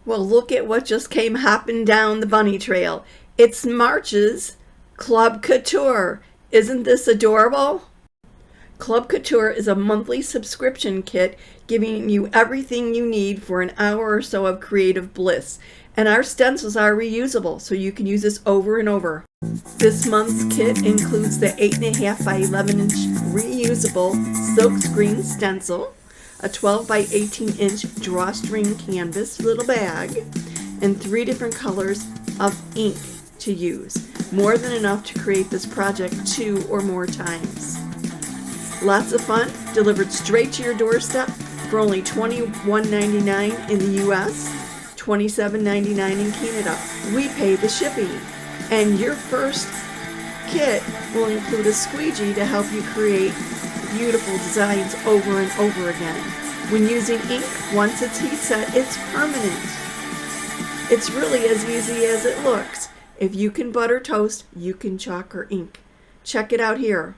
Well, look at what just came hopping down the bunny trail. It's March's Club Couture. Isn't this adorable? Club Couture is a monthly subscription kit giving you everything you need for an hour or so of creative bliss. And our stencils are reusable, so you can use this over and over. This month's kit includes the 8.5 by 11 inch reusable silkscreen stencil, a 12 by 18 inch drawstring canvas little bag, and 3 different colors of ink to use. More than enough to create this project 2 or more times. Lots of fun, delivered straight to your doorstep for only $21.99 in the US, $27.99 in Canada. We pay the shipping. And your first kit will include a squeegee to help you create beautiful designs over and over again. When using ink, once it's heat set, it's permanent. It's really as easy as it looks. If you can butter toast, you can chalk or ink. Check it out here.